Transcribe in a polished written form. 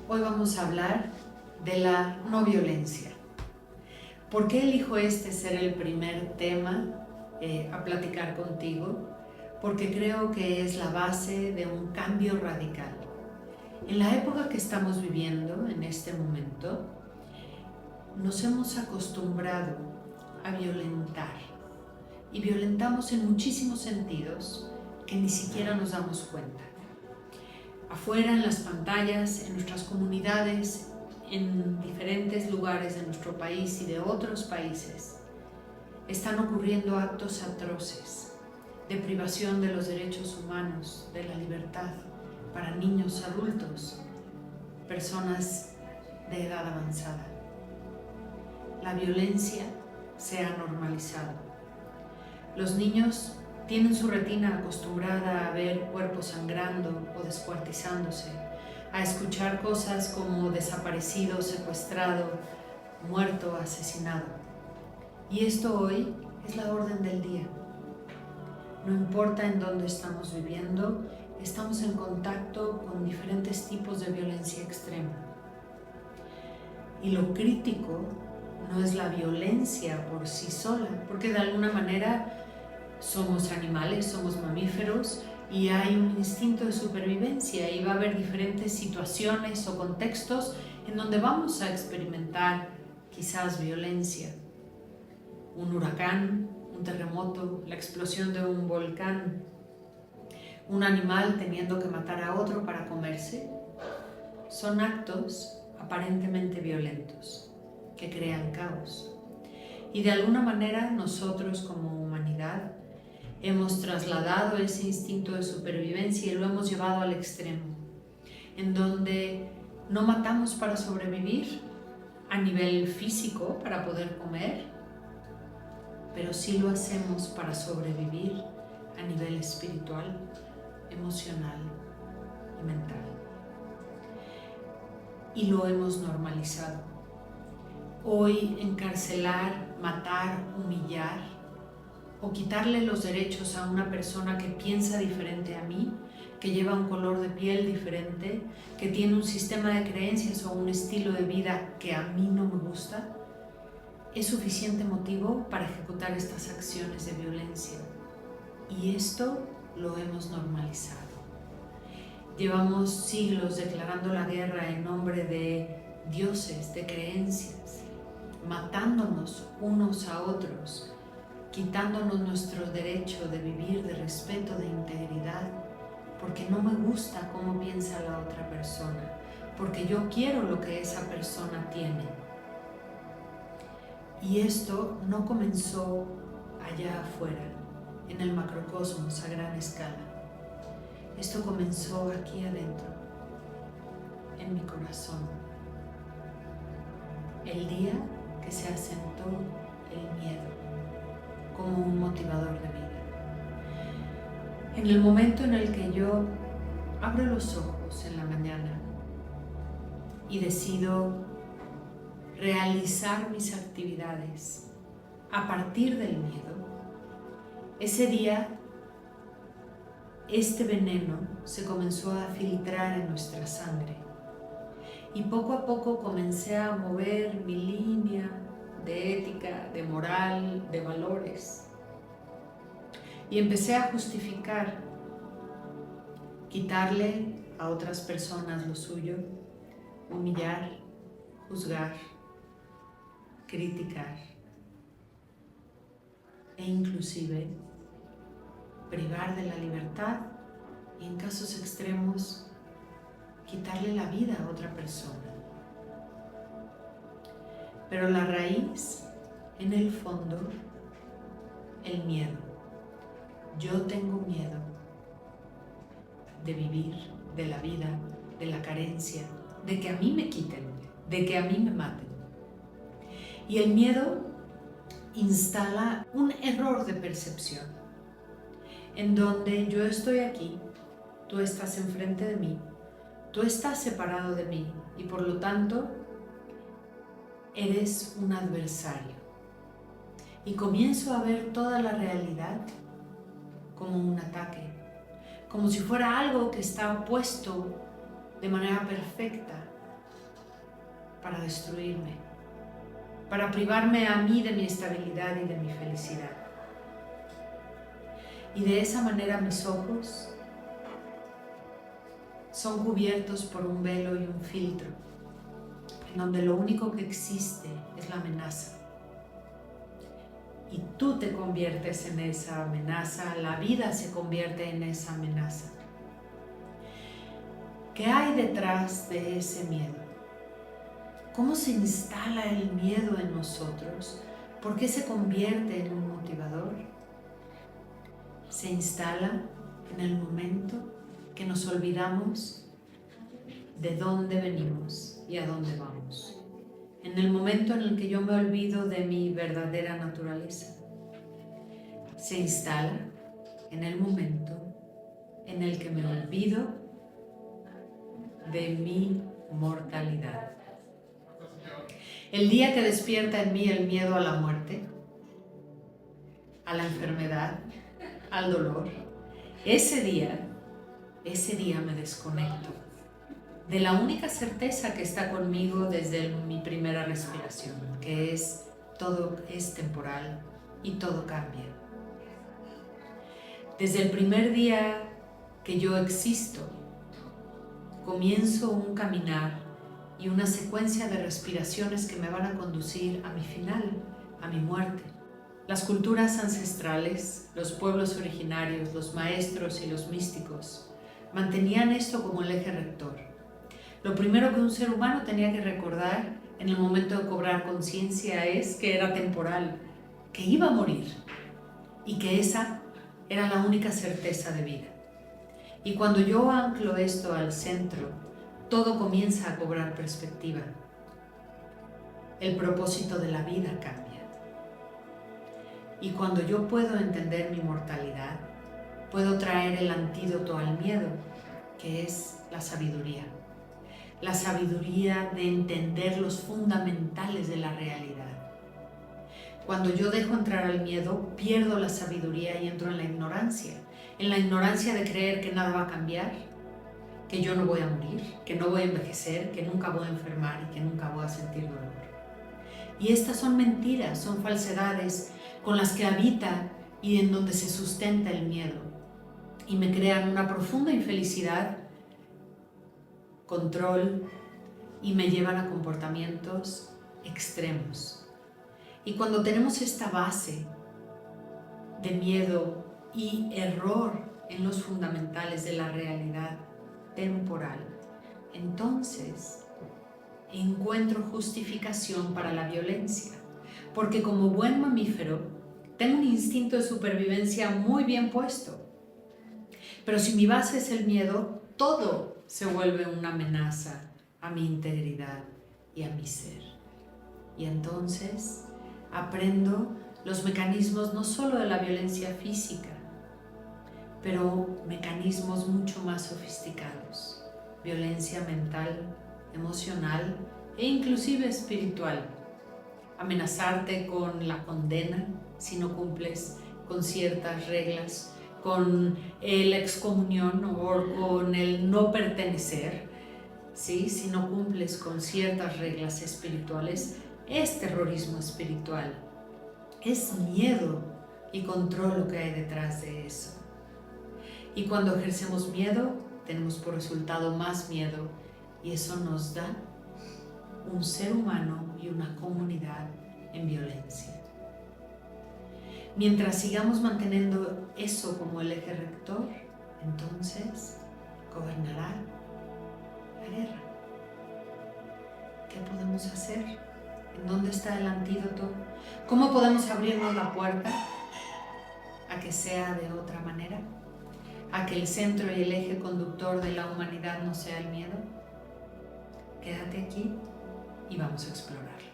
Hoy vamos a hablar de la no violencia. ¿Por qué elijo este ser el primer tema a platicar contigo? Porque creo que es la base de un cambio radical. En la época que estamos viviendo, en este momento, nos hemos acostumbrado a violentar. Y violentamos en muchísimos sentidos que ni siquiera nos damos cuenta. Afuera, en las pantallas, en nuestras comunidades, en diferentes lugares de nuestro país y de otros países, están ocurriendo actos atroces de privación de los derechos humanos, de la libertad, para niños, adultos, personas de edad avanzada. La violencia se ha normalizado. Los niños tienen su retina acostumbrada a ver cuerpos sangrando o descuartizándose, a escuchar cosas como desaparecido, secuestrado, muerto, asesinado. Y esto hoy es la orden del día. No importa en dónde estamos viviendo, estamos en contacto con diferentes tipos de violencia extrema. Y lo crítico no es la violencia por sí sola, porque de alguna manera somos animales, somos mamíferos y hay un instinto de supervivencia y va a haber diferentes situaciones o contextos en donde vamos a experimentar quizás violencia. Un huracán, un terremoto, la explosión de un volcán, un animal teniendo que matar a otro para comerse, son actos aparentemente violentos que crean caos. Y de alguna manera nosotros como humanidad hemos trasladado ese instinto de supervivencia y lo hemos llevado al extremo, en donde no matamos para sobrevivir a nivel físico para poder comer, pero sí lo hacemos para sobrevivir a nivel espiritual, emocional y mental. Y lo hemos normalizado. Hoy encarcelar, matar, humillar o quitarle los derechos a una persona que piensa diferente a mí, que lleva un color de piel diferente, que tiene un sistema de creencias o un estilo de vida que a mí no me gusta, es suficiente motivo para ejecutar estas acciones de violencia. Y esto lo hemos normalizado. Llevamos siglos declarando la guerra en nombre de dioses, de creencias, matándonos unos a otros, quitándonos nuestro derecho de vivir de respeto, de integridad, porque no me gusta cómo piensa la otra persona, porque yo quiero lo que esa persona tiene. Y esto no comenzó allá afuera, en el macrocosmos a gran escala. Esto comenzó aquí adentro, en mi corazón, el día que se asentó el miedo como un motivador de vida. En el momento en el que yo abro los ojos en la mañana y decido realizar mis actividades a partir del miedo, ese día este veneno se comenzó a filtrar en nuestra sangre y poco a poco comencé a mover mi línea de ética, de moral, de valores. Y empecé a justificar, quitarle a otras personas lo suyo, humillar, juzgar, criticar e inclusive privar de la libertad y en casos extremos quitarle la vida a otra persona. Pero la raíz, en el fondo, el miedo. Yo tengo miedo de vivir, de la vida, de la carencia, de que a mí me quiten, de que a mí me maten. Y el miedo instala un error de percepción, en donde yo estoy aquí, tú estás enfrente de mí, tú estás separado de mí y por lo tanto eres un adversario. Y comienzo a ver toda la realidad como un ataque, como si fuera algo que está puesto de manera perfecta para destruirme, para privarme a mí de mi estabilidad y de mi felicidad. Y de esa manera mis ojos son cubiertos por un velo y un filtro, en donde lo único que existe es la amenaza. Y tú te conviertes en esa amenaza, la vida se convierte en esa amenaza. ¿Qué hay detrás de ese miedo? ¿Cómo se instala el miedo en nosotros? ¿Por qué se convierte en un motivador? Se instala en el momento que nos olvidamos de dónde venimos y a dónde vamos. En el momento en el que yo me olvido de mi verdadera naturaleza. Se instala en el momento en el que me olvido de mi mortalidad. El día que despierta en mí el miedo a la muerte, a la enfermedad, al dolor, ese día me desconecto de la única certeza que está conmigo desde mi primera respiración, que es todo es temporal y todo cambia. Desde el primer día que yo existo, comienzo un caminar y una secuencia de respiraciones que me van a conducir a mi final, a mi muerte. Las culturas ancestrales, los pueblos originarios, los maestros y los místicos mantenían esto como el eje rector. Lo primero que un ser humano tenía que recordar en el momento de cobrar conciencia es que era temporal, que iba a morir y que esa era la única certeza de vida. Y cuando yo anclo esto al centro, todo comienza a cobrar perspectiva. El propósito de la vida cambia. Y cuando yo puedo entender mi mortalidad, puedo traer el antídoto al miedo, que es la sabiduría. La sabiduría de entender los fundamentales de la realidad. Cuando yo dejo entrar al miedo, pierdo la sabiduría y entro en la ignorancia. En la ignorancia de creer que nada va a cambiar, que yo no voy a morir, que no voy a envejecer, que nunca voy a enfermar y que nunca voy a sentir dolor. Y estas son mentiras, son falsedades con las que habita y en donde se sustenta el miedo. Y me crean una profunda infelicidad, control, y me llevan a comportamientos extremos. Y cuando tenemos esta base de miedo y error en los fundamentales de la realidad temporal, entonces encuentro justificación para la violencia, porque como buen mamífero tengo un instinto de supervivencia muy bien puesto. Pero si mi base es el miedo, todo se vuelve una amenaza a mi integridad y a mi ser. Y entonces aprendo los mecanismos no solo de la violencia física, pero mecanismos mucho más sofisticados. Violencia mental, emocional e inclusive espiritual. Amenazarte con la condena si no cumples con ciertas reglas, con la excomunión o con el no pertenecer, ¿sí? Si no cumples con ciertas reglas espirituales, es terrorismo espiritual, es miedo y control lo que hay detrás de eso. Y cuando ejercemos miedo, tenemos por resultado más miedo y eso nos da un ser humano y una comunidad en violencia. Mientras sigamos manteniendo eso como el eje rector, entonces gobernará la guerra. ¿Qué podemos hacer? ¿En dónde está el antídoto? ¿Cómo podemos abrirnos la puerta a que sea de otra manera? ¿A que el centro y el eje conductor de la humanidad no sea el miedo? Quédate aquí y vamos a explorarlo.